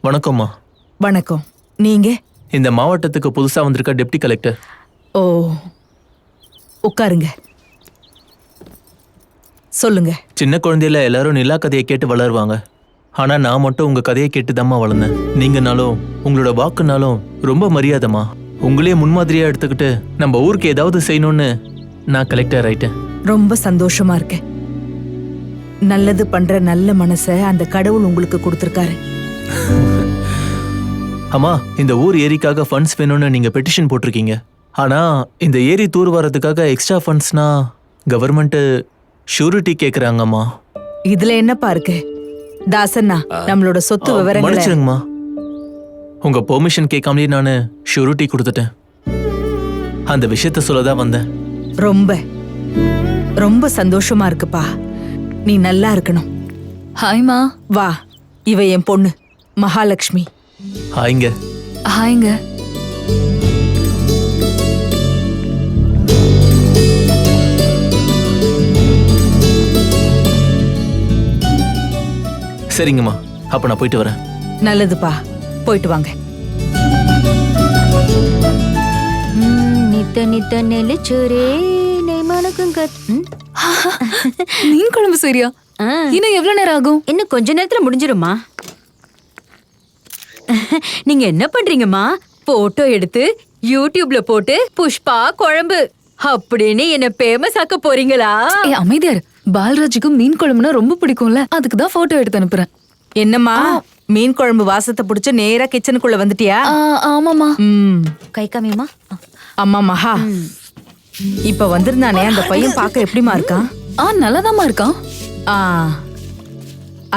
வணக்கம்மா. வணக்கம். நீங்க? இந்த மாவட்டத்துக்கு புதுசா வந்திருக்க டெப்டி கலெக்டர். ஓ, உட்காருங்க. சொல்லுங்க. சின்ன குழந்தையில எல்லாரும் நிலா கதையை கேட்டு வளருவாங்க. ஆனா நான் மட்டும் உங்க கதையை கேட்டுதாம்மா வளர்ந்தேன். நீங்கனாலும் உங்களோட வாக்குனாலும் ரொம்ப மரியாதைமா. உங்களே முன்மாதிரியா எடுத்துக்கிட்டு நம்ம ஊருக்கு ஏதாவது செய்யணும்னு நான் கலெக்டர் ஆயிட்டேன். ரொம்ப சந்தோஷமா இருக்கேன். நல்லது பண்ற நல்ல மனசை அந்த கடவுள் உங்களுக்கு கொடுத்திருக்காரு. அம்மா, இந்த ஊர் ஏரிக்காக ஃபண்ட்ஸ் வேணும்னு நீங்க பெட்டிஷன் போட்டிருக்கீங்க. ஆனா இந்த ஏரி தூர் வரதுக்காக எக்ஸ்ட்ரா ஃபண்ட்ஸ்னா கவர்மெண்ட் ஷூரிட்டி கேக்குறாங்கம்மா. இதுல என்னப்பா இருக்கு? தாசண்ணா, நம்மளோட சொத்து விவரங்களை மன்னிச்சிருங்கம்மா. உங்க பெர்மிஷன் கேட்காமலே நானு ஷூரிட்டி கொடுத்துட்டேன். அந்த விஷயத்த சொல்லதான் வந்தேன். ரொம்ப ரொம்ப சந்தோஷமா இருக்குப்பா. நீ நல்லா இருக்கணும். ஹாய்மா. வா, இவ என் பொண்ணு மகாலட்சுமி. ஹாய்ங்க. ஹாய்ங்க. சரிங்கம்மா, அப்ப நான் போயிட்டு வரேன். நல்லதுப்பா, போயிட்டு வாங்க. நித்த நித்த நெல்லிச்சோரே நெய்மானுக்கும் மீன் குழம்பு சரியா? இன்னும் எவ்வளவு நேரம் ஆகும்? இன்னும் கொஞ்ச நேரத்துல முடிஞ்சிருமா? நீங்க என்ன பண்றீங்கம்மா? போட்டோ எடுத்து யூடியூப்ல போட்டு புஷ்பா குழம்பு அப்படின்னு என்ன ஃபேமஸ் ஆக்க போறீங்களா? அமைதியார். பால்ராஜுக்கும் மீன் குழம்புனா ரொம்ப பிடிக்கும்ல, அதுக்குதான் போட்டோ எடுத்து அனுப்புறேன். என்னம்மா, மீன் குழம்பு வாசத்தை பிடிச்சு நேரா கிச்சனுக்குள்ள வந்துட்டியா? ஆமாமா. கை காமியம்மா. அம்மா மகா, இப்ப வந்திருந்தானே அந்த பையன் பார்க்க எப்படிமா இருக்கான்? நல்லாதாம்மா இருக்கான்.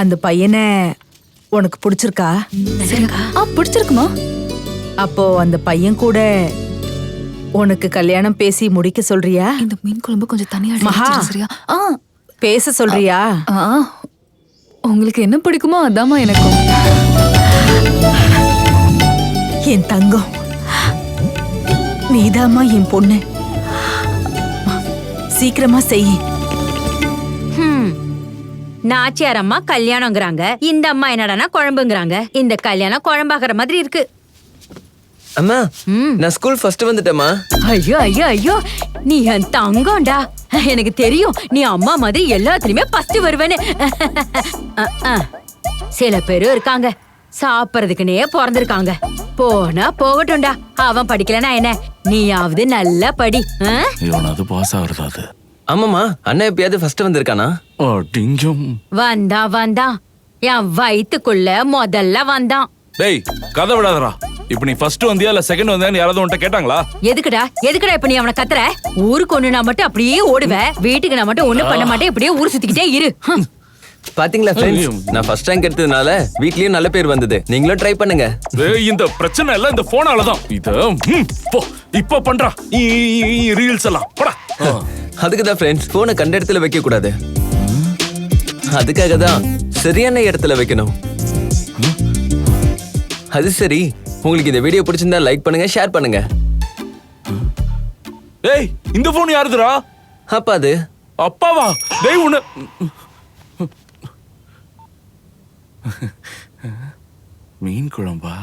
அந்த பையனை உனக்கு பிடிச்சிருக்கா? பிடிச்சிருக்குமா? அப்போ அந்த பையன் கூட உனக்கு கல்யாணம் பேசி முடிக்க சொல்றியா? இந்த மீன் குழம்பு கொஞ்சம் தனியா மகா, சரியா? பேச சொல்றியா? உங்களுக்கு என்ன பிடிக்குமோ அதாம்மா எனக்கும். என் தங்கம், நீதாம்மா என் பொண்ணு. சீக்கிரமா செய். நாச்சியார் அம்மா கல்யாணங்கிறாங்க, இந்த அம்மா என்னடானா குழம்புங்கிறாங்க. இந்த கல்யாணம் குழம்பாகிற மாதிரி இருக்கு. அம்மா, நான் ஸ்கூல் ஃபர்ஸ்ட் வந்துட்டேம்மா. ஐயோ ஐயோ ஐயோ, நீ என் தங்கம்டா. எனக்கு தெரியும் நீ அம்மா மாதிரி எல்லாத்துலயுமே ஃபர்ஸ்ட் வருவேன்னு. சில பேரும் இருக்காங்க சாப்பிடறதுக்குனே பிறந்திருக்காங்க. போனா போகட்டும்டா, அவன் படிக்கலனா என்ன, நீயாவது நல்லா படி. இவனாவது பாஸ் ஆகுறதா? அது ஆமாம்மா, அண்ணன் எப்பயாவது ஃபர்ஸ்ட் வந்திருக்கானா? வந்தான் என் வயித்துக்குள்ள முதல்ல வந்தான். டேய், கதை விடாதடா. இப்ப நீ ஃபர்ஸ்ட் வந்தியா இல்ல செகண்ட் வந்தியா யாராவது உன்கிட்ட கேட்டாங்களா? எதுக்குடா இப்ப நீ அவனை கத்துற? ஊருக்கு ஒண்ணு நான் மட்டும் அப்படியே ஓடுவேன், வீட்டுக்கு நான் மட்டும் ஒண்ணும் பண்ண மாட்டேன், இப்படியே ஊர் சுத்திக்கிட்டே இரு. பாத்தீங்களா ஃப்ரெண்ட்ஸ், நான் ஃபர்ஸ்ட் ரேங்க் எடுத்ததுனால வீட்லயும் நல்ல பேர் வந்தது. நீங்களும் ட்ரை பண்ணுங்க. இந்த பிரச்சனை எல்லாம் இந்த போனால தான். இப்ப பண்றா ரீல்ஸ் எல்லாம் போடா. அதுக்கு தான் ஃப்ரெண்ட்ஸ், போனை கண்ட இடத்துல வைக்க கூடாது. அதுக்காக தான் சரியான இடத்துல வைக்கணும். அது சரி, உங்களுக்கு இந்த வீடியோ பிடிச்சிருந்தா லைக் பண்ணுங்க, ஷேர் பண்ணுங்க. ஏய், இந்த போன் யாருதுடா? அப்பா அது. அப்பாவா? டேய் உன்ன மீன் குழம்பா?